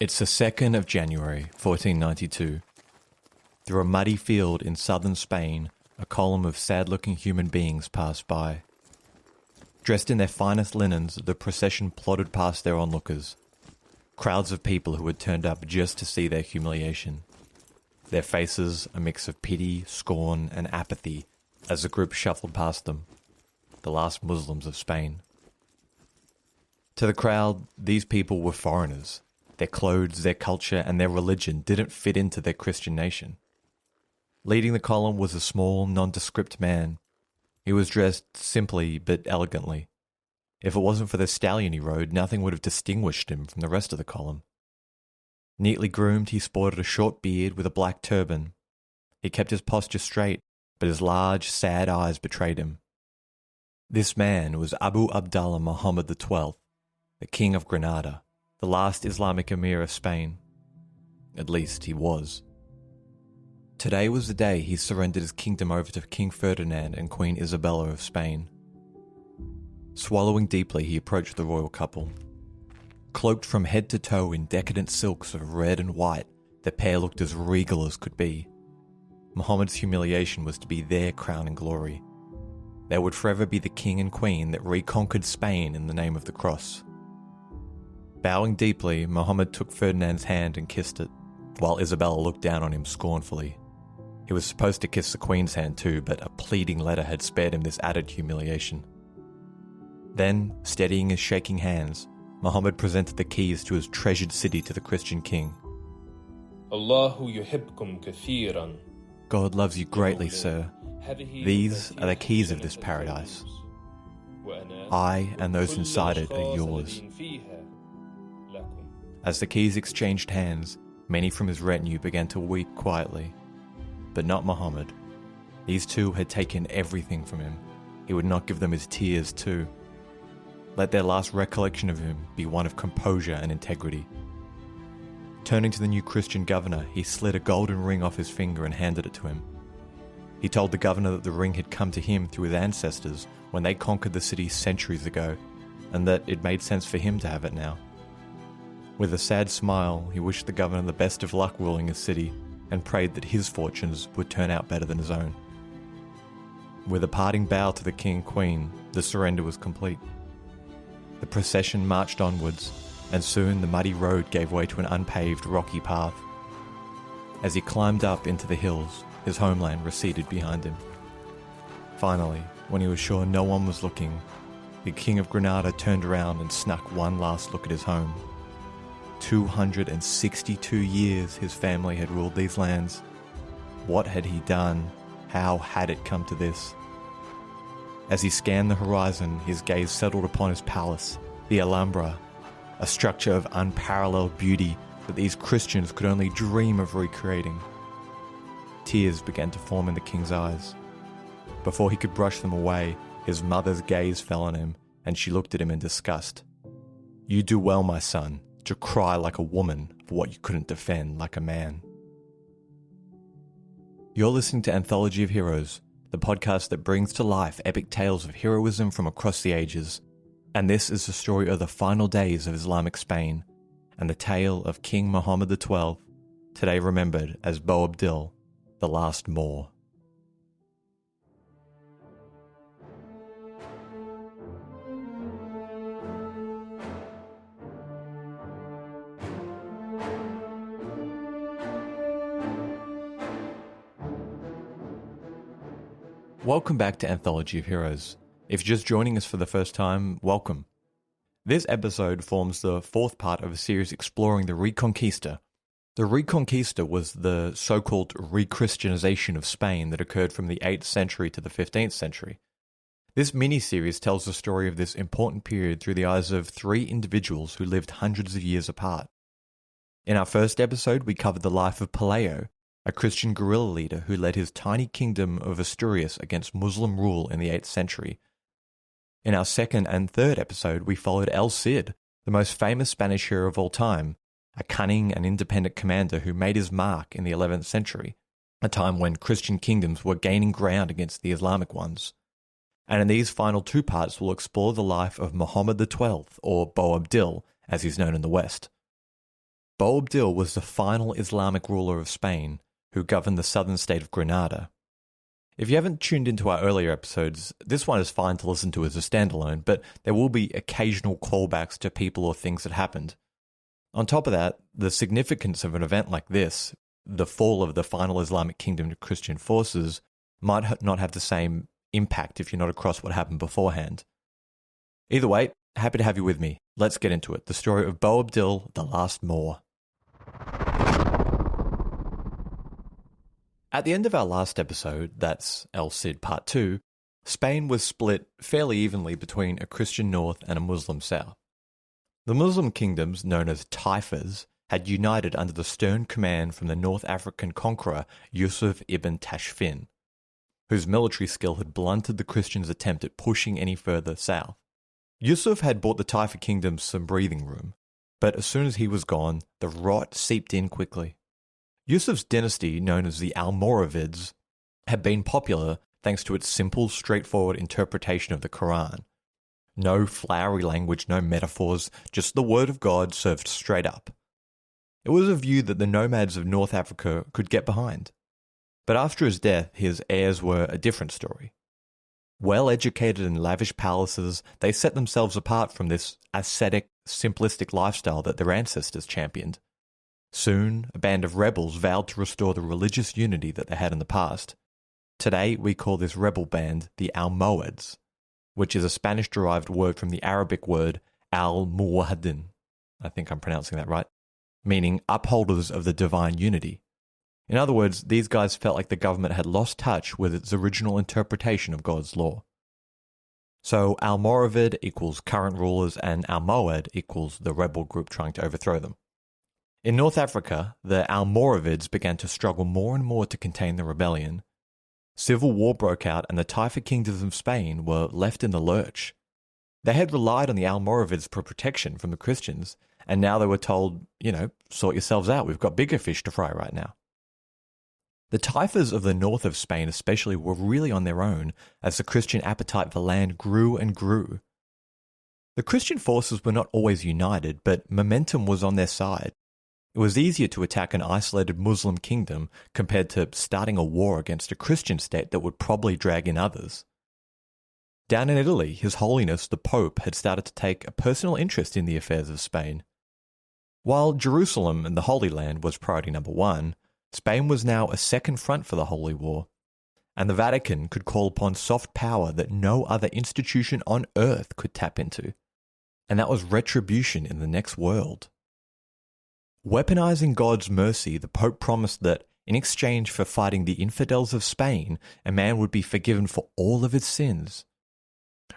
It's the 2nd of January, 1492. Through a muddy field in southern Spain, a column of sad-looking human beings passed by. Dressed in their finest linens, the procession plodded past their onlookers. Crowds of people who had turned up just to see their humiliation. Their faces a mix of pity, scorn, and apathy as the group shuffled past them, the last Muslims of Spain. To the crowd, these people were foreigners. Their clothes, their culture, and their religion didn't fit into their Christian nation. Leading the column was a small, nondescript man. He was dressed simply but elegantly. If it wasn't for the stallion he rode, nothing would have distinguished him from the rest of the column. Neatly groomed, he sported a short beard with a black turban. He kept his posture straight, but his large, sad eyes betrayed him. This man was Abu Abdallah Muhammad XII, the King of Granada, the last Islamic emir of Spain. At least he was. Today was the day he surrendered his kingdom over to King Ferdinand and Queen Isabella of Spain. Swallowing deeply, he approached the royal couple. Cloaked from head to toe in decadent silks of red and white, the pair looked as regal as could be. Muhammad's humiliation was to be their crowning glory. They would forever be the king and queen that reconquered Spain in the name of the cross. Bowing deeply, Muhammad took Ferdinand's hand and kissed it, while Isabella looked down on him scornfully. He was supposed to kiss the Queen's hand too, but a pleading letter had spared him this added humiliation. Then, steadying his shaking hands, Muhammad presented the keys to his treasured city to the Christian king. God loves you greatly, sir. These are the keys of this paradise. I and those inside it are yours. As the keys exchanged hands, many from his retinue began to weep quietly. But not Muhammad. These two had taken everything from him. He would not give them his tears too. Let their last recollection of him be one of composure and integrity. Turning to the new Christian governor, he slid a golden ring off his finger and handed it to him. He told the governor that the ring had come to him through his ancestors when they conquered the city centuries ago, and that it made sense for him to have it now. With a sad smile, he wished the governor the best of luck ruling his city and prayed that his fortunes would turn out better than his own. With a parting bow to the king and queen, the surrender was complete. The procession marched onwards, and soon the muddy road gave way to an unpaved, rocky path. As he climbed up into the hills, his homeland receded behind him. Finally, when he was sure no one was looking, the King of Granada turned around and snuck one last look at his home. 262 years his family had ruled these lands. What had he done? How had it come to this? As he scanned the horizon, his gaze settled upon his palace, the Alhambra, a structure of unparalleled beauty that these Christians could only dream of recreating. Tears began to form in the king's eyes. Before he could brush them away, his mother's gaze fell on him, and she looked at him in disgust. "You do well, my son, to cry like a woman for what you couldn't defend like a man." You're listening to Anthology of Heroes, the podcast that brings to life epic tales of heroism from across the ages. And this is the story of the final days of Islamic Spain, and the tale of King Muhammad XII, today remembered as Boabdil, the last Moor. Welcome back to Anthology of Heroes. If you're just joining us for the first time, welcome. This episode forms the fourth part of a series exploring the Reconquista. The Reconquista was the so-called re-Christianization of Spain that occurred from the 8th century to the 15th century. This mini-series tells the story of this important period through the eyes of three individuals who lived hundreds of years apart. In our first episode, we covered the life of Pelayo, a Christian guerrilla leader who led his tiny kingdom of Asturias against Muslim rule in the 8th century. In our second and third episode, we followed El Cid, the most famous Spanish hero of all time, a cunning and independent commander who made his mark in the 11th century, a time when Christian kingdoms were gaining ground against the Islamic ones. And in these final two parts, we'll explore the life of Muhammad XII, or Boabdil, as he's known in the West. Boabdil was the final Islamic ruler of Spain who governed the southern state of Granada. If you haven't tuned into our earlier episodes, this one is fine to listen to as a standalone, but there will be occasional callbacks to people or things that happened. On top of that, the significance of an event like this, the fall of the final Islamic kingdom to Christian forces, might not have the same impact if you're not across what happened beforehand. Either way, happy to have you with me. Let's get into it. The story of Boabdil, the Last Moor. At the end of our last episode, that's El Cid Part 2, Spain was split fairly evenly between a Christian north and a Muslim south. The Muslim kingdoms, known as taifas, had united under the stern command from the North African conqueror Yusuf ibn Tashfin, whose military skill had blunted the Christians' attempt at pushing any further south. Yusuf had bought the Taifa kingdoms some breathing room, but as soon as he was gone, the rot seeped in quickly. Yusuf's dynasty, known as the Almoravids, had been popular thanks to its simple, straightforward interpretation of the Quran. No flowery language, no metaphors, just the word of God served straight up. It was a view that the nomads of North Africa could get behind. But after his death, his heirs were a different story. Well-educated in lavish palaces, they set themselves apart from this ascetic, simplistic lifestyle that their ancestors championed. Soon, a band of rebels vowed to restore the religious unity that they had in the past. Today, we call this rebel band the Almohads, which is a Spanish-derived word from the Arabic word al-Muwahhidin, I think I'm pronouncing that right, meaning upholders of the divine unity. In other words, these guys felt like the government had lost touch with its original interpretation of God's law. So Almoravid equals current rulers and Almohad equals the rebel group trying to overthrow them. In North Africa, the Almoravids began to struggle more and more to contain the rebellion. Civil war broke out and the Taifa kingdoms of Spain were left in the lurch. They had relied on the Almoravids for protection from the Christians, and now they were told, sort yourselves out, we've got bigger fish to fry right now. The Taifas of the north of Spain especially were really on their own as the Christian appetite for land grew and grew. The Christian forces were not always united, but momentum was on their side. It was easier to attack an isolated Muslim kingdom compared to starting a war against a Christian state that would probably drag in others. Down in Italy, His Holiness the Pope had started to take a personal interest in the affairs of Spain. While Jerusalem and the Holy Land was priority number one, Spain was now a second front for the Holy War, and the Vatican could call upon soft power that no other institution on earth could tap into, and that was retribution in the next world. Weaponizing God's mercy, the Pope promised that, in exchange for fighting the infidels of Spain, a man would be forgiven for all of his sins.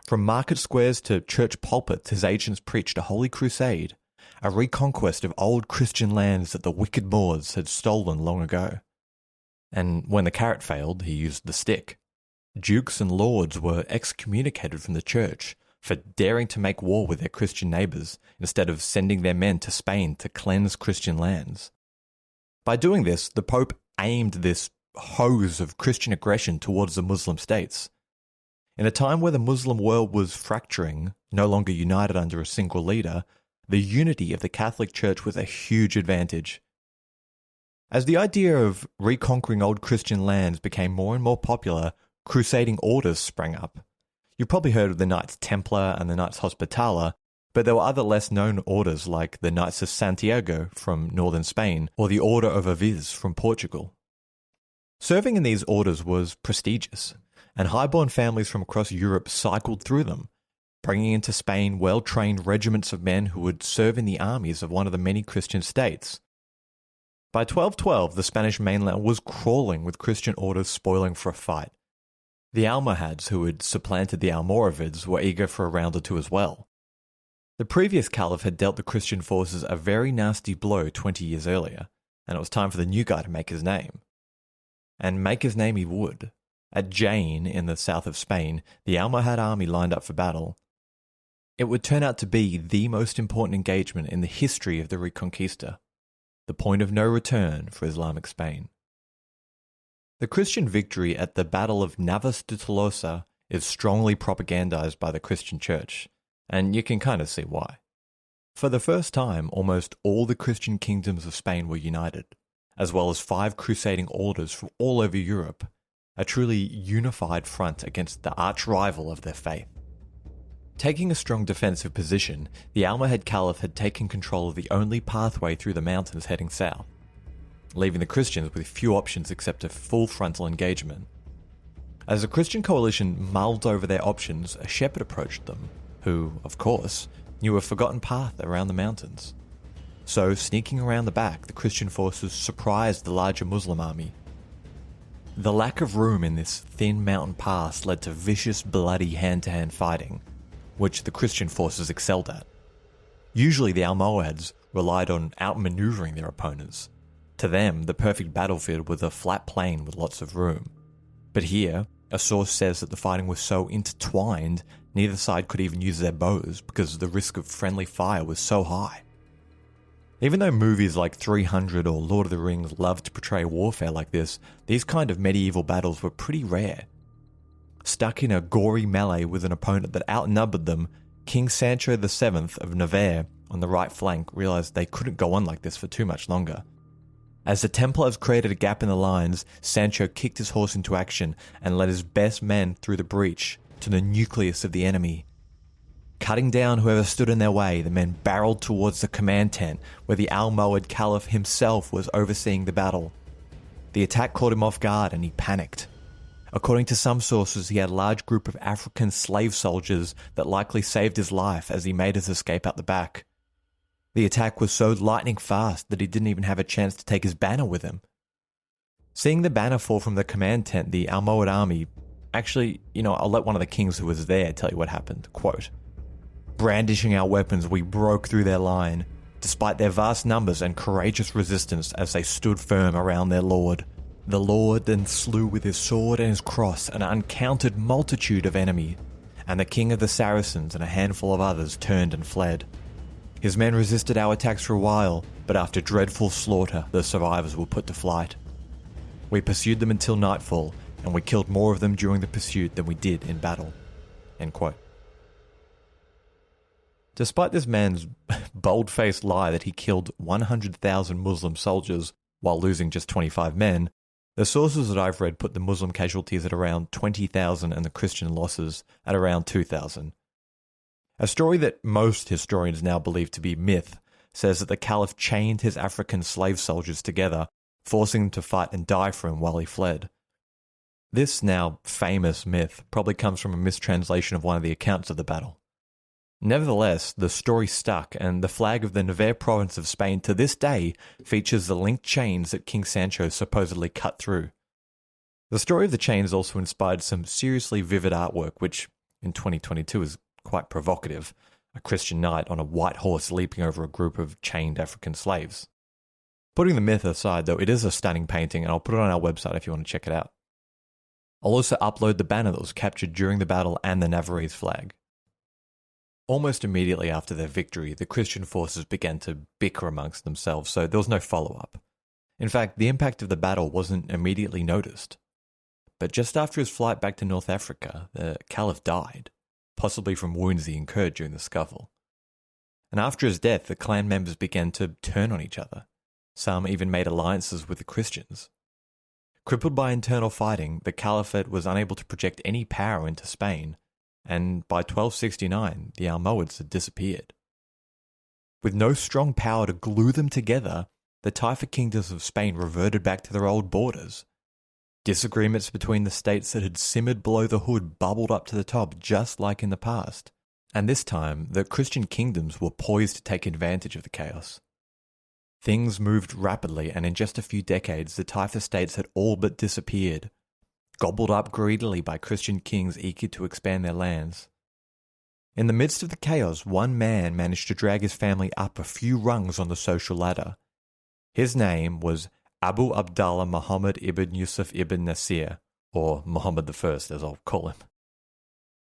From market squares to church pulpits, his agents preached a holy crusade, a reconquest of old Christian lands that the wicked Moors had stolen long ago. And when the carrot failed, he used the stick. Dukes and lords were excommunicated from the church for daring to make war with their Christian neighbours instead of sending their men to Spain to cleanse Christian lands. By doing this, the Pope aimed this hose of Christian aggression towards the Muslim states. In a time where the Muslim world was fracturing, no longer united under a single leader, the unity of the Catholic Church was a huge advantage. As the idea of reconquering old Christian lands became more and more popular, crusading orders sprang up. You've probably heard of the Knights Templar and the Knights Hospitaller, but there were other less-known orders like the Knights of Santiago from northern Spain or the Order of Aviz from Portugal. Serving in these orders was prestigious, and highborn families from across Europe cycled through them, bringing into Spain well-trained regiments of men who would serve in the armies of one of the many Christian states. By 1212, the Spanish mainland was crawling with Christian orders spoiling for a fight. The Almohads, who had supplanted the Almoravids, were eager for a round or two as well. The previous caliph had dealt the Christian forces a very nasty blow 20 years earlier, and it was time for the new guy to make his name. And make his name he would. At Jaén, in the south of Spain, the Almohad army lined up for battle. It would turn out to be the most important engagement in the history of the Reconquista, the point of no return for Islamic Spain. The Christian victory at the Battle of Navas de Tolosa is strongly propagandized by the Christian Church, and you can kind of see why. For the first time, almost all the Christian kingdoms of Spain were united, as well as 5 crusading orders from all over Europe, a truly unified front against the arch-rival of their faith. Taking a strong defensive position, the Almohad Caliph had taken control of the only pathway through the mountains heading south, leaving the Christians with few options except a full frontal engagement. As the Christian coalition mulled over their options, a shepherd approached them, who, of course, knew a forgotten path around the mountains. So, sneaking around the back, the Christian forces surprised the larger Muslim army. The lack of room in this thin mountain pass led to vicious, bloody hand-to-hand fighting, which the Christian forces excelled at. Usually the Almohads relied on outmaneuvering their opponents. To them, the perfect battlefield was a flat plain with lots of room. But here, a source says that the fighting was so intertwined, neither side could even use their bows because the risk of friendly fire was so high. Even though movies like 300 or Lord of the Rings love to portray warfare like this, these kind of medieval battles were pretty rare. Stuck in a gory melee with an opponent that outnumbered them, King Sancho VII of Navarre on the right flank realised they couldn't go on like this for too much longer. As the Templars created a gap in the lines, Sancho kicked his horse into action and led his best men through the breach to the nucleus of the enemy. Cutting down whoever stood in their way, the men barreled towards the command tent where the Almohad Caliph himself was overseeing the battle. The attack caught him off guard and he panicked. According to some sources, he had a large group of African slave soldiers that likely saved his life as he made his escape out the back. The attack was so lightning fast that he didn't even have a chance to take his banner with him. Seeing the banner fall from the command tent, the Almohad army... Actually, I'll let one of the kings who was there tell you what happened. Quote, "Brandishing our weapons, we broke through their line, despite their vast numbers and courageous resistance as they stood firm around their lord. The Lord then slew with his sword and his cross an uncounted multitude of enemy, and the king of the Saracens and a handful of others turned and fled. His men resisted our attacks for a while, but after dreadful slaughter, the survivors were put to flight. We pursued them until nightfall, and we killed more of them during the pursuit than we did in battle." End quote. Despite this man's bold-faced lie that he killed 100,000 Muslim soldiers while losing just 25 men, the sources that I've read put the Muslim casualties at around 20,000 and the Christian losses at around 2,000. A story that most historians now believe to be myth says that the Caliph chained his African slave soldiers together, forcing them to fight and die for him while he fled. This now famous myth probably comes from a mistranslation of one of the accounts of the battle. Nevertheless, the story stuck, and the flag of the Navarre province of Spain to this day features the linked chains that King Sancho supposedly cut through. The story of the chains also inspired some seriously vivid artwork, which in 2022 is quite provocative. A Christian knight on a white horse leaping over a group of chained African slaves. Putting the myth aside, though, it is a stunning painting, and I'll put it on our website if you want to check it out. I'll also upload the banner that was captured during the battle and the Navarrese flag. Almost immediately after their victory, the Christian forces began to bicker amongst themselves, so there was no follow-up. In fact, the impact of the battle wasn't immediately noticed. But just after his flight back to North Africa, the Caliph died, possibly from wounds he incurred during the scuffle. And after his death, the clan members began to turn on each other. Some even made alliances with the Christians. Crippled by internal fighting, the Caliphate was unable to project any power into Spain, and by 1269, the Almohads had disappeared. With no strong power to glue them together, the Taifa kingdoms of Spain reverted back to their old borders. Disagreements between the states that had simmered below the hood bubbled up to the top just like in the past, and this time the Christian kingdoms were poised to take advantage of the chaos. Things moved rapidly, and in just a few decades the Taifa states had all but disappeared, gobbled up greedily by Christian kings eager to expand their lands. In the midst of the chaos, one man managed to drag his family up a few rungs on the social ladder. His name was Abu Abdallah Muhammad ibn Yusuf ibn Nasir, or Muhammad I as I'll call him.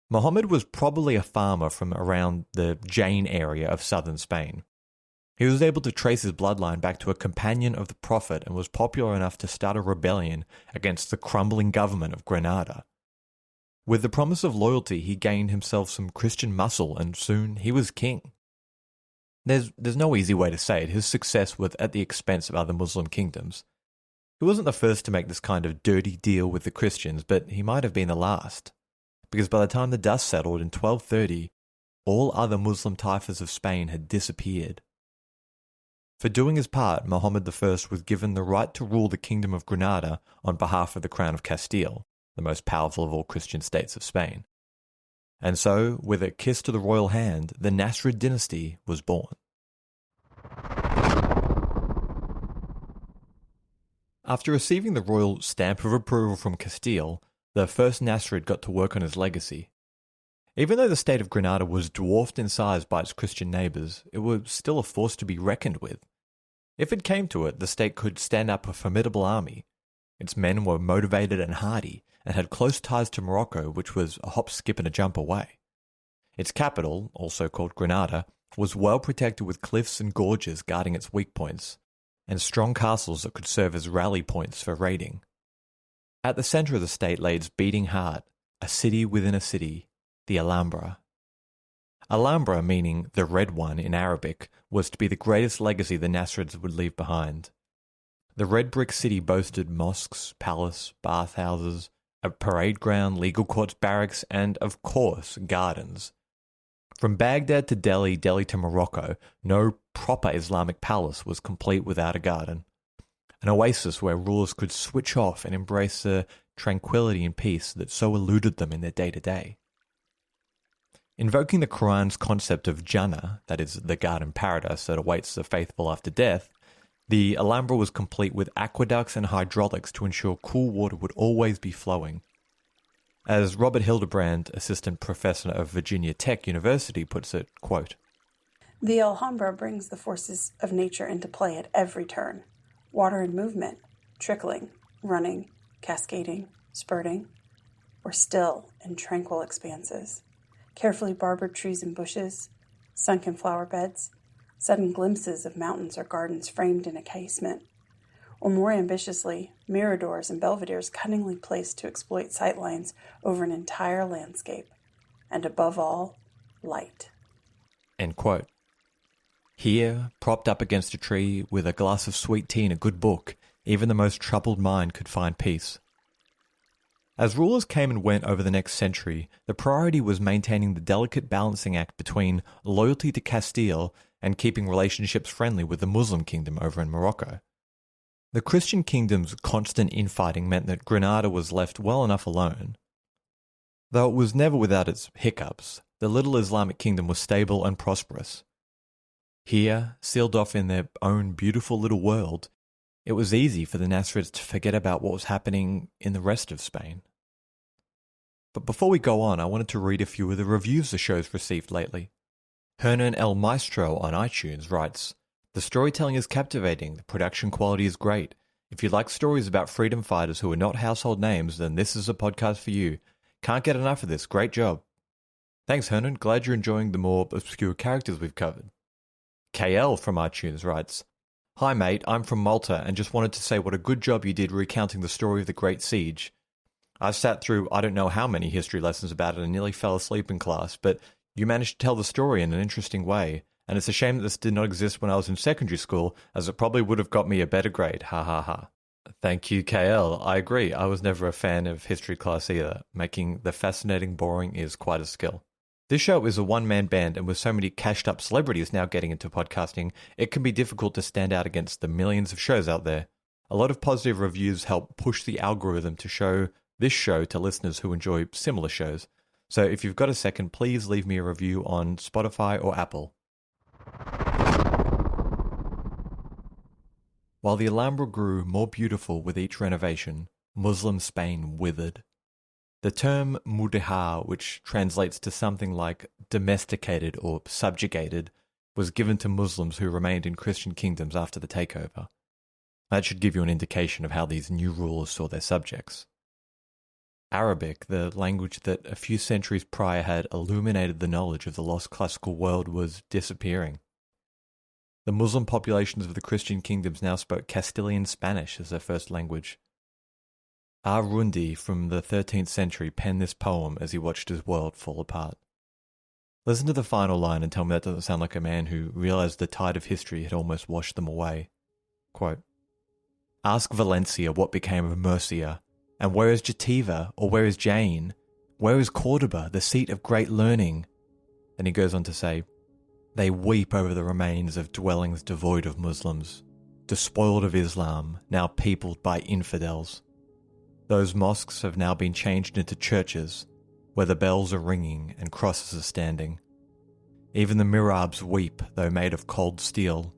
Muhammad was probably a farmer from around the Jain area of southern Spain. He was able to trace his bloodline back to a companion of the Prophet and was popular enough to start a rebellion against the crumbling government of Granada. With the promise of loyalty, he gained himself some Christian muscle, and soon he was king. There's no easy way to say it. His success was at the expense of other Muslim kingdoms. He wasn't the first to make this kind of dirty deal with the Christians, but he might have been the last. Because by the time the dust settled in 1230, all other Muslim taifas of Spain had disappeared. For doing his part, Muhammad I was given the right to rule the Kingdom of Granada on behalf of the Crown of Castile, the most powerful of all Christian states of Spain. And so, with a kiss to the royal hand, the Nasrid Dynasty was born. After receiving the royal stamp of approval from Castile, the first Nasrid got to work on his legacy. Even though the state of Granada was dwarfed in size by its Christian neighbours, it was still a force to be reckoned with. If it came to it, the state could stand up a formidable army. Its men were motivated and hardy, and had close ties to Morocco, which was a hop, skip and a jump away. Its capital, also called Granada, was well protected with cliffs and gorges guarding its weak points, and strong castles that could serve as rally points for raiding. At the centre of the state lay its beating heart, a city within a city, the Alhambra. Alhambra, meaning the red one in Arabic, was to be the greatest legacy the Nasrids would leave behind. The red brick city boasted mosques, palace, bathhouses, a parade ground, legal courts, barracks, and, of course, gardens. From Baghdad to Delhi, Delhi to Morocco, no proper Islamic palace was complete without a garden. An oasis where rulers could switch off and embrace the tranquility and peace that so eluded them in their day-to-day. Invoking the Quran's concept of Jannah, that is, the garden paradise that awaits the faithful after death, the Alhambra was complete with aqueducts and hydraulics to ensure cool water would always be flowing. As Robert Hildebrand, assistant professor of Virginia Tech University, puts it, quote, "The Alhambra brings the forces of nature into play at every turn. Water in movement, trickling, running, cascading, spurting, or still in tranquil expanses. Carefully barbered trees and bushes, sunken flower beds, sudden glimpses of mountains or gardens framed in a casement, or more ambitiously, miradors and belvederes cunningly placed to exploit sightlines over an entire landscape, and above all, light." End quote. Here, propped up against a tree, with a glass of sweet tea and a good book, even the most troubled mind could find peace. As rulers came and went over the next century, the priority was maintaining the delicate balancing act between loyalty to Castile and keeping relationships friendly with the Muslim kingdom over in Morocco. The Christian kingdom's constant infighting meant that Granada was left well enough alone. Though it was never without its hiccups, the little Islamic kingdom was stable and prosperous. Here, sealed off in their own beautiful little world, it was easy for the Nasrids to forget about what was happening in the rest of Spain. But before we go on, I wanted to read a few of the reviews the show's received lately. Hernan El Maestro on iTunes writes, "The storytelling is captivating, the production quality is great. If you like stories about freedom fighters who are not household names, then this is a podcast for you. Can't get enough of this, great job." Thanks, Hernan, glad you're enjoying the more obscure characters we've covered. KL from iTunes writes, "Hi mate, I'm from Malta and just wanted to say what a good job you did recounting the story of the Great Siege. I've sat through I don't know how many history lessons about it and nearly fell asleep in class, but you managed to tell the story in an interesting way, and it's a shame that this did not exist when I was in secondary school, as it probably would have got me a better grade, ha ha ha." Thank you, KL. I agree, I was never a fan of history class either. Making the fascinating boring is quite a skill. This show is a one-man band, and with so many cashed-up celebrities now getting into podcasting, it can be difficult to stand out against the millions of shows out there. A lot of positive reviews help push the algorithm to show this show to listeners who enjoy similar shows. So if you've got a second, please leave me a review on Spotify or Apple. While the Alhambra grew more beautiful with each renovation, Muslim Spain withered. The term mudehar, which translates to something like domesticated or subjugated, was given to Muslims who remained in Christian kingdoms after the takeover. That should give you an indication of how these new rulers saw their subjects. Arabic, the language that a few centuries prior had illuminated the knowledge of the lost classical world, was disappearing. The Muslim populations of the Christian kingdoms now spoke Castilian Spanish as their first language. Ar-Rundi from the 13th century penned this poem as he watched his world fall apart. Listen to the final line and tell me that doesn't sound like a man who realized the tide of history had almost washed them away. Quote, "Ask Valencia what became of Murcia, and where is Jativa, or where is Jane? Where is Cordoba, the seat of great learning?" Then he goes on to say, "They weep over the remains of dwellings devoid of Muslims, despoiled of Islam, now peopled by infidels. Those mosques have now been changed into churches, where the bells are ringing and crosses are standing. Even the mihrabs weep, though made of cold steel.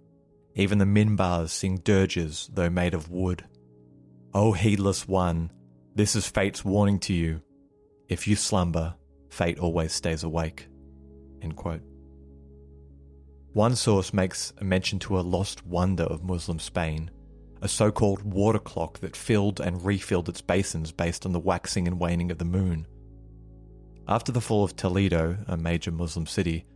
Even the minbars sing dirges, though made of wood. O heedless one, this is fate's warning to you. If you slumber, fate always stays awake." End quote. One source makes a mention to a lost wonder of Muslim Spain, a so-called water clock that filled and refilled its basins based on the waxing and waning of the moon. After the fall of Toledo, a major Muslim city,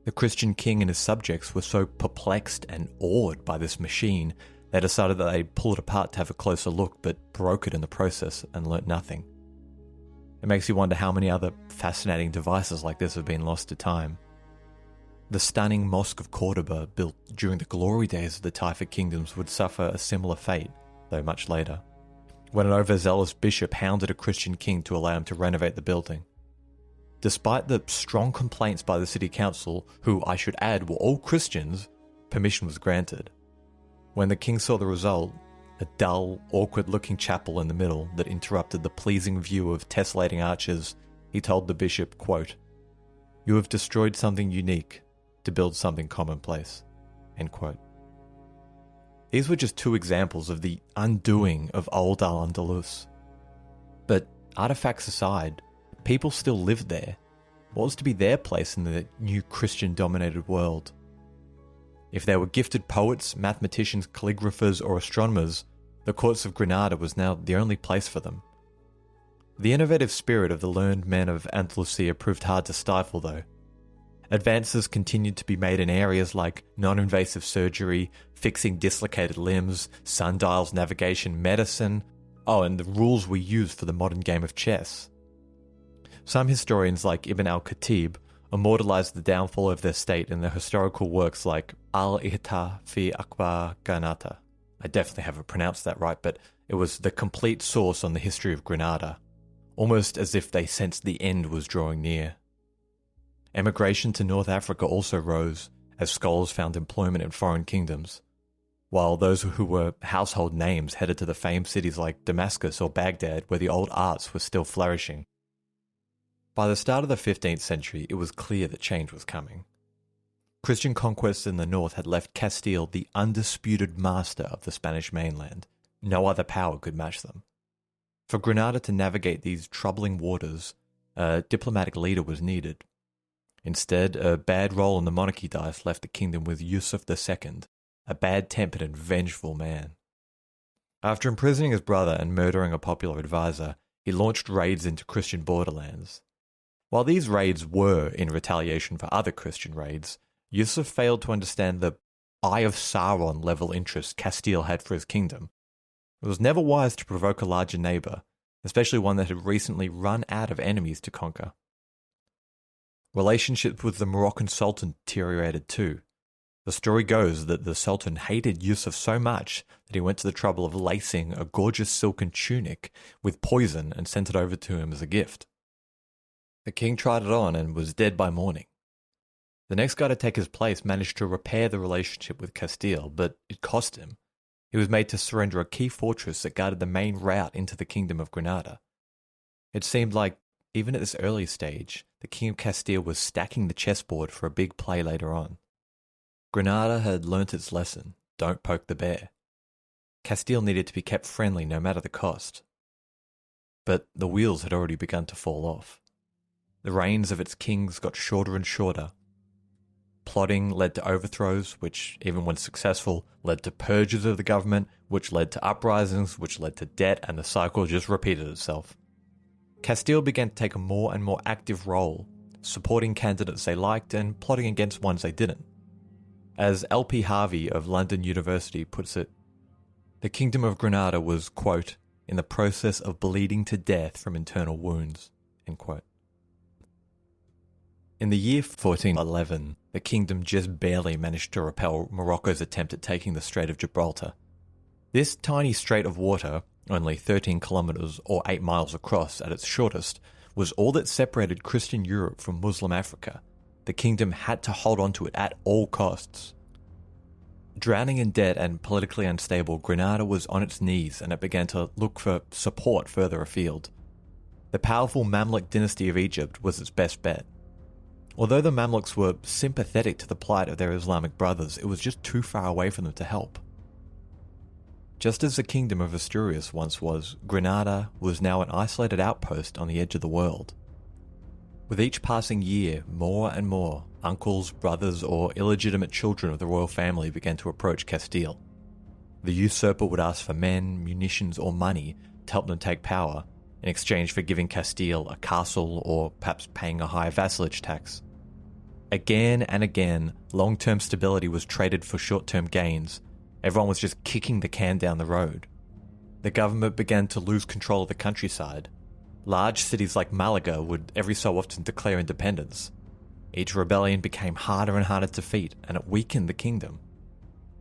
the Christian king and his subjects were so perplexed and awed by this machine, they decided that they'd pull it apart to have a closer look, but broke it in the process and learnt nothing. It makes you wonder how many other fascinating devices like this have been lost to time. The stunning Mosque of Cordoba, built during the glory days of the Taifa kingdoms, would suffer a similar fate, though much later, when an overzealous bishop hounded a Christian king to allow him to renovate the building. Despite the strong complaints by the city council, who I should add were all Christians, permission was granted. When the king saw the result, a dull, awkward-looking chapel in the middle that interrupted the pleasing view of tessellating arches, he told the bishop, quote, "You have destroyed something unique to build something commonplace." End quote. These were just two examples of the undoing of old Al-Andalus. But artifacts aside, people still lived there. What was to be their place in the new Christian-dominated world? If they were gifted poets, mathematicians, calligraphers, or astronomers, the courts of Granada was now the only place for them. The innovative spirit of the learned men of Andalusia proved hard to stifle, though. Advances continued to be made in areas like non-invasive surgery, fixing dislocated limbs, sundials, navigation, medicine, and the rules we use for the modern game of chess. Some historians like Ibn al-Khatib immortalized the downfall of their state in their historical works like Al-Ihta fi Akbar Granada. I definitely haven't pronounced that right, but it was the complete source on the history of Granada, almost as if they sensed the end was drawing near. Emigration to North Africa also rose, as scholars found employment in foreign kingdoms, while those who were household names headed to the famed cities like Damascus or Baghdad, where the old arts were still flourishing. By the start of the 15th century, it was clear that change was coming. Christian conquests in the north had left Castile the undisputed master of the Spanish mainland. No other power could match them. For Granada to navigate these troubling waters, a diplomatic leader was needed. Instead, a bad roll in the monarchy dice left the kingdom with Yusuf II, a bad-tempered and vengeful man. After imprisoning his brother and murdering a popular advisor, he launched raids into Christian borderlands. While these raids were in retaliation for other Christian raids, Yusuf failed to understand the Eye of Sauron level interest Castile had for his kingdom. It was never wise to provoke a larger neighbour, especially one that had recently run out of enemies to conquer. Relationships with the Moroccan Sultan deteriorated too. The story goes that the Sultan hated Yusuf so much that he went to the trouble of lacing a gorgeous silken tunic with poison and sent it over to him as a gift. The king tried it on and was dead by morning. The next guy to take his place managed to repair the relationship with Castile, but it cost him. He was made to surrender a key fortress that guarded the main route into the Kingdom of Granada. It seemed like, even at this early stage, the King of Castile was stacking the chessboard for a big play later on. Granada had learnt its lesson: don't poke the bear. Castile needed to be kept friendly no matter the cost. But the wheels had already begun to fall off. The reigns of its kings got shorter and shorter. Plotting led to overthrows, which, even when successful, led to purges of the government, which led to uprisings, which led to debt, and the cycle just repeated itself. Castile began to take a more and more active role, supporting candidates they liked and plotting against ones they didn't. As L.P. Harvey of London University puts it, the Kingdom of Granada was, quote, in the process of bleeding to death from internal wounds, end quote. In the year 1411, the kingdom just barely managed to repel Morocco's attempt at taking the Strait of Gibraltar. This tiny strait of water, only 13 kilometres or 8 miles across at its shortest, was all that separated Christian Europe from Muslim Africa. The kingdom had to hold on to it at all costs. Drowning in debt and politically unstable, Granada was on its knees and it began to look for support further afield. The powerful Mamluk dynasty of Egypt was its best bet. Although the Mamluks were sympathetic to the plight of their Islamic brothers, it was just too far away from them to help. Just as the kingdom of Asturias once was, Granada was now an isolated outpost on the edge of the world. With each passing year, more and more uncles, brothers, or illegitimate children of the royal family began to approach Castile. The usurper would ask for men, munitions, or money to help them take power, in exchange for giving Castile a castle or perhaps paying a higher vassalage tax. Again and again, long-term stability was traded for short-term gains. Everyone was just kicking the can down the road. The government began to lose control of the countryside. Large cities like Malaga would every so often declare independence. Each rebellion became harder and harder to defeat, and it weakened the kingdom.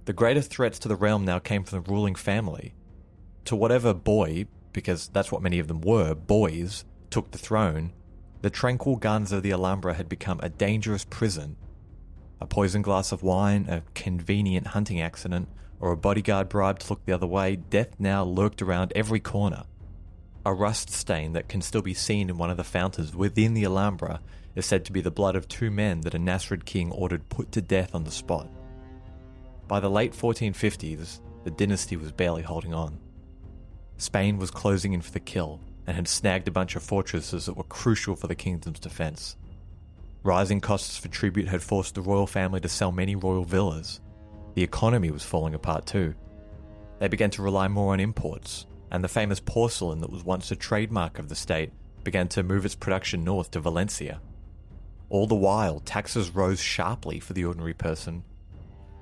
The greater threats to the realm now came from the ruling family. To whatever boy, because that's what many of them were, boys, took the throne, the tranquil gardens of the Alhambra had become a dangerous prison. A poisoned glass of wine, a convenient hunting accident, or a bodyguard bribe to look the other way, death now lurked around every corner. A rust stain that can still be seen in one of the fountains within the Alhambra is said to be the blood of 2 men that a Nasrid king ordered put to death on the spot. By the late 1450s, the dynasty was barely holding on. Spain was closing in for the kill and had snagged a bunch of fortresses that were crucial for the kingdom's defence. Rising costs for tribute had forced the royal family to sell many royal villas. The economy was falling apart too. They began to rely more on imports, and the famous porcelain that was once a trademark of the state began to move its production north to Valencia. All the while, taxes rose sharply for the ordinary person.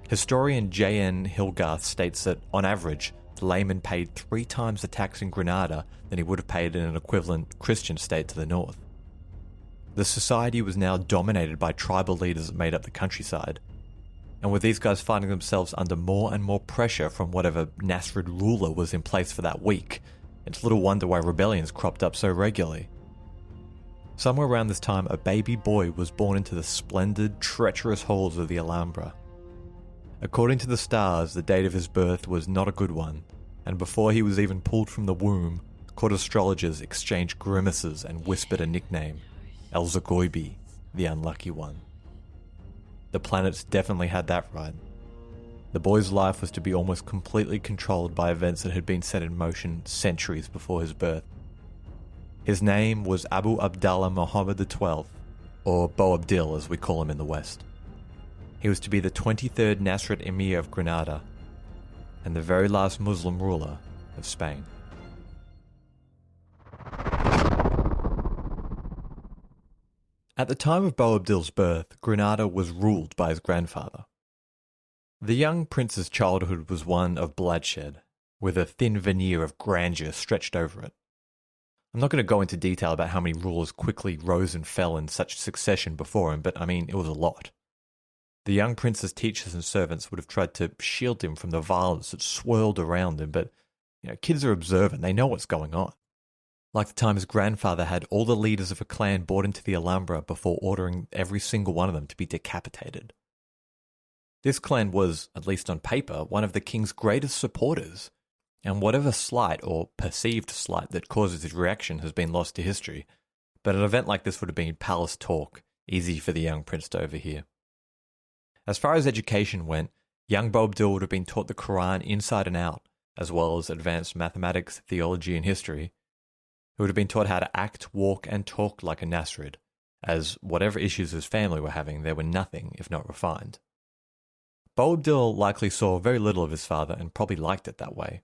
Historian J.N. Hilgarth states that, on average, the layman paid 3 times the tax in Granada than he would have paid in an equivalent Christian state to the north. The society was now dominated by tribal leaders that made up the countryside, and with these guys finding themselves under more and more pressure from whatever Nasrid ruler was in place for that week, it's little wonder why rebellions cropped up so regularly. Somewhere around this time, a baby boy was born into the splendid, treacherous halls of the Alhambra. According to the stars, the date of his birth was not a good one, and before he was even pulled from the womb, court astrologers exchanged grimaces and whispered a nickname, El Zagoibi, the unlucky one. The planets definitely had that right. The boy's life was to be almost completely controlled by events that had been set in motion centuries before his birth. His name was Abu Abdallah Muhammad XII, or Boabdil as we call him in the West. He was to be the 23rd Nasrid Emir of Granada, and the very last Muslim ruler of Spain. At the time of Boabdil's birth, Granada was ruled by his grandfather. The young prince's childhood was one of bloodshed, with a thin veneer of grandeur stretched over it. I'm not going to go into detail about how many rulers quickly rose and fell in such succession before him, but it was a lot. The young prince's teachers and servants would have tried to shield him from the violence that swirled around him, but kids are observant, they know what's going on. Like the time his grandfather had all the leaders of a clan brought into the Alhambra before ordering every single one of them to be decapitated. This clan was, at least on paper, one of the king's greatest supporters, and whatever slight or perceived slight that causes his reaction has been lost to history, but an event like this would have been palace talk, easy for the young prince to overhear. As far as education went, young Boabdil would have been taught the Quran inside and out, as well as advanced mathematics, theology, and history. He would have been taught how to act, walk, and talk like a Nasrid, as whatever issues his family were having, they were nothing if not refined. Boabdil likely saw very little of his father and probably liked it that way.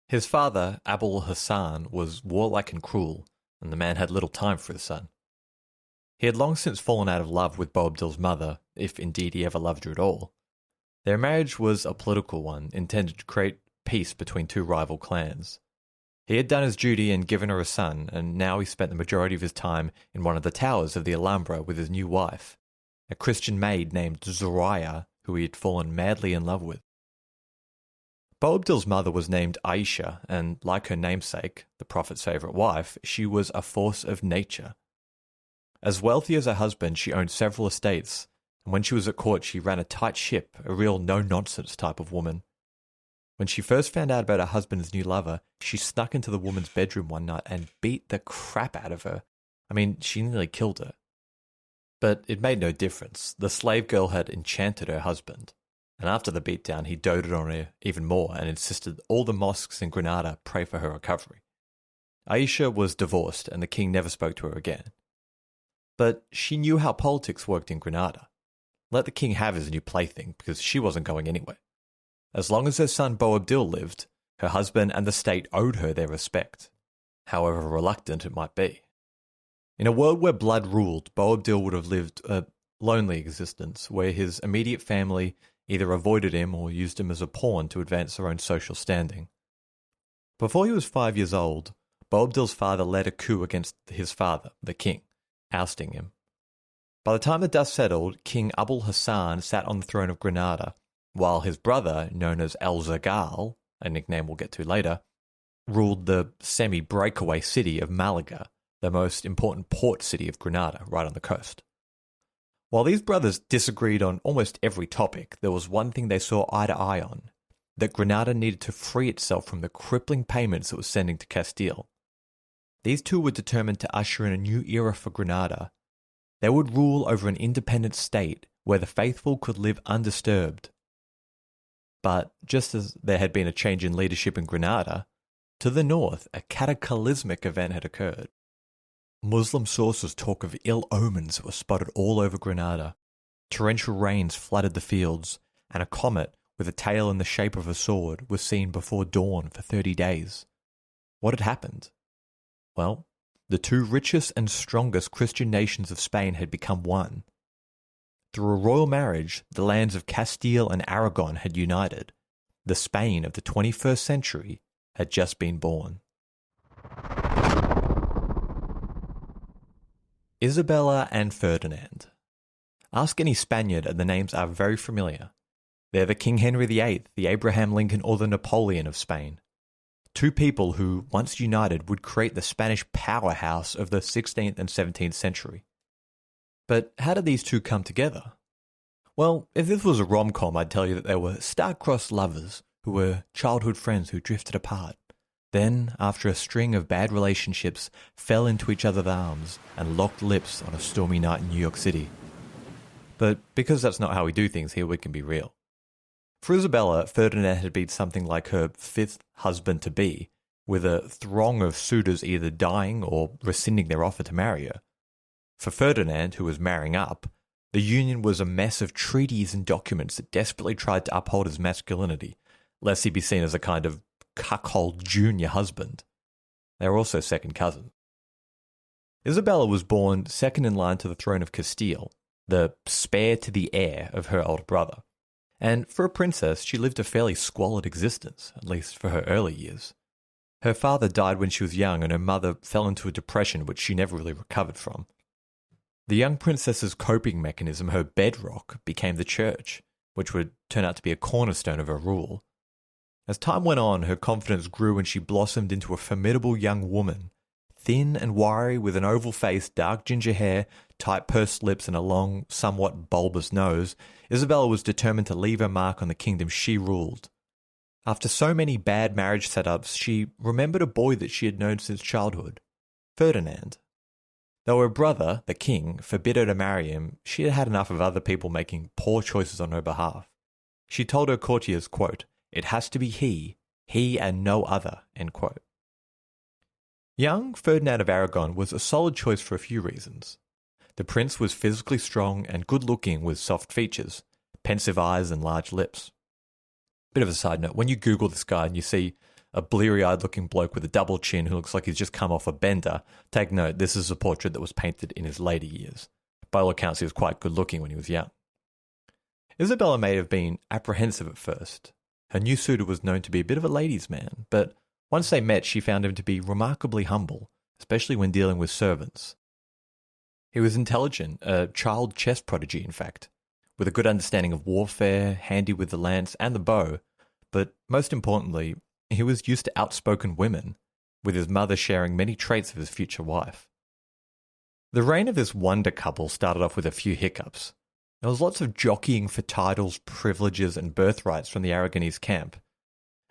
His father, Abul Hassan, was warlike and cruel, and the man had little time for his son. He had long since fallen out of love with Boabdil's mother, if indeed he ever loved her at all. Their marriage was a political one, intended to create peace between 2 rival clans. He had done his duty and given her a son, and now he spent the majority of his time in one of the towers of the Alhambra with his new wife, a Christian maid named Zoraida, who he had fallen madly in love with. Boabdil's mother was named Aisha, and like her namesake, the Prophet's favourite wife, she was a force of nature. As wealthy as her husband, she owned several estates, and when she was at court she ran a tight ship, a real no-nonsense type of woman. When she first found out about her husband's new lover, she snuck into the woman's bedroom one night and beat the crap out of her. I mean, she nearly killed her. But it made no difference. The slave girl had enchanted her husband, and after the beatdown he doted on her even more and insisted all the mosques in Granada pray for her recovery. Aisha was divorced and the king never spoke to her again. But she knew how politics worked in Granada. Let the king have his new plaything because she wasn't going anywhere. As long as her son Boabdil lived, her husband and the state owed her their respect, however reluctant it might be. In a world where blood ruled, Boabdil would have lived a lonely existence where his immediate family either avoided him or used him as a pawn to advance their own social standing. Before he was 5 years old, Boabdil's father led a coup against his father, the king, ousting him. By the time the dust settled, King Abul Hassan sat on the throne of Granada, while his brother, known as El-Zagal, a nickname we'll get to later, ruled the semi-breakaway city of Malaga, the most important port city of Granada, right on the coast. While these brothers disagreed on almost every topic, there was one thing they saw eye to eye on, that Granada needed to free itself from the crippling payments it was sending to Castile. These two were determined to usher in a new era for Granada. They would rule over an independent state where the faithful could live undisturbed. But just as there had been a change in leadership in Granada, to the north a cataclysmic event had occurred. Muslim sources talk of ill omens that were spotted all over Granada. Torrential rains flooded the fields, and a comet with a tail in the shape of a sword was seen before dawn for 30 days. What had happened? Well, the two richest and strongest Christian nations of Spain had become one. Through a royal marriage, the lands of Castile and Aragon had united. The Spain of the 21st century had just been born. Isabella and Ferdinand. Ask any Spaniard and the names are very familiar. They're the King Henry VIII, the Abraham Lincoln or the Napoleon of Spain. Two people who, once united, would create the Spanish powerhouse of the 16th and 17th century. But how did these two come together? Well, if this was a rom-com, I'd tell you that they were star-crossed lovers who were childhood friends who drifted apart. Then, after a string of bad relationships, fell into each other's arms and locked lips on a stormy night in New York City. But because that's not how we do things here, we can be real. For Isabella, Ferdinand had been something like her fifth husband-to-be, with a throng of suitors either dying or rescinding their offer to marry her. For Ferdinand, who was marrying up, the union was a mess of treaties and documents that desperately tried to uphold his masculinity, lest he be seen as a kind of cuckold junior husband. They were also second cousins. Isabella was born second in line to the throne of Castile, the spare to the heir of her older brother. And for a princess, she lived a fairly squalid existence, at least for her early years. Her father died when she was young and her mother fell into a depression which she never really recovered from. The young princess's coping mechanism, her bedrock, became the church, which would turn out to be a cornerstone of her rule. As time went on, her confidence grew and she blossomed into a formidable young woman. Thin and wiry, with an oval face, dark ginger hair, tight pursed lips and a long, somewhat bulbous nose, Isabella was determined to leave her mark on the kingdom she ruled. After so many bad marriage setups, she remembered a boy that she had known since childhood, Ferdinand. Though her brother, the king, forbid her to marry him, she had had enough of other people making poor choices on her behalf. She told her courtiers, quote, "It has to be he and no other," end quote. Young Ferdinand of Aragorn was a solid choice for a few reasons. The prince was physically strong and good-looking with soft features, pensive eyes and large lips. Bit of a side note, when you Google this guy and you see a bleary-eyed looking bloke with a double chin who looks like he's just come off a bender, take note, this is a portrait that was painted in his later years. By all accounts, he was quite good-looking when he was young. Isabella may have been apprehensive at first. Her new suitor was known to be a bit of a ladies' man, but Once they met, she found him to be remarkably humble, especially when dealing with servants. He was intelligent, a child chess prodigy in fact, with a good understanding of warfare, handy with the lance and the bow, but most importantly, he was used to outspoken women, with his mother sharing many traits of his future wife. The reign of this wonder couple started off with a few hiccups. There was lots of jockeying for titles, privileges, and birthrights from the Aragonese camp.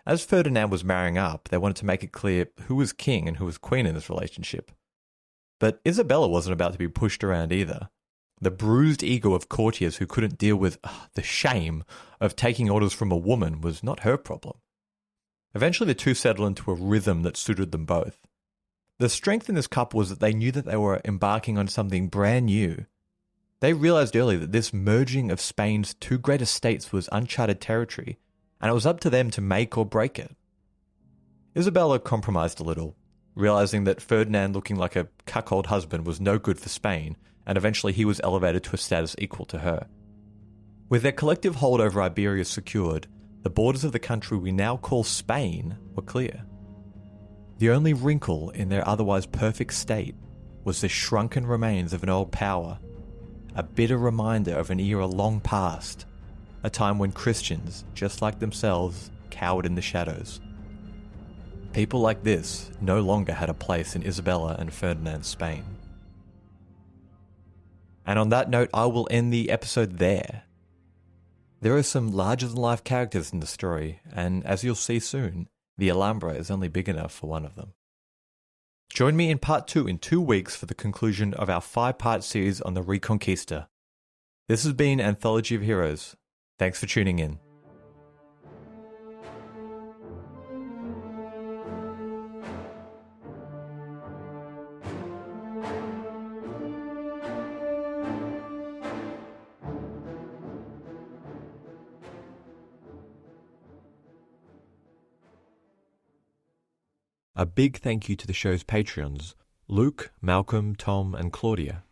As Ferdinand was marrying up, they wanted to make it clear who was king and who was queen in this relationship. But Isabella wasn't about to be pushed around either. The bruised ego of courtiers who couldn't deal with the shame of taking orders from a woman was not her problem. Eventually the two settled into a rhythm that suited them both. The strength in this couple was that they knew that they were embarking on something brand new. They realized early that this merging of Spain's two great estates was uncharted territory, and it was up to them to make or break it. Isabella compromised a little, realizing that Ferdinand looking like a cuckold husband was no good for Spain, and eventually he was elevated to a status equal to her. With their collective hold over Iberia secured, the borders of the country we now call Spain were clear. The only wrinkle in their otherwise perfect state was the shrunken remains of an old power, a bitter reminder of an era long past, a time when Christians, just like themselves, cowered in the shadows. People like this no longer had a place in Isabella and Ferdinand's Spain. And on that note, I will end the episode there. There are some larger-than-life characters in the story, and as you'll see soon, the Alhambra is only big enough for one of them. Join me in part 2 in 2 weeks for the conclusion of our 5-part series on the Reconquista. This has been Anthology of Heroes. Thanks for tuning in. A big thank you to the show's Patreons, Luke, Malcolm, Tom, and Claudia.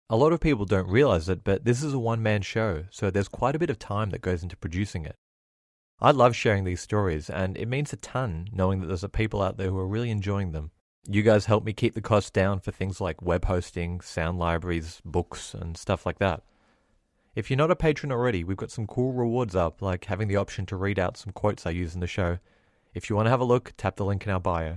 A lot of people don't realize it, but this is a one-man show, so there's quite a bit of time that goes into producing it. I love sharing these stories, and it means a ton knowing that there's people out there who are really enjoying them. You guys help me keep the costs down for things like web hosting, sound libraries, books, and stuff like that. If you're not a patron already, we've got some cool rewards up, like having the option to read out some quotes I use in the show. If you want to have a look, tap the link in our bio.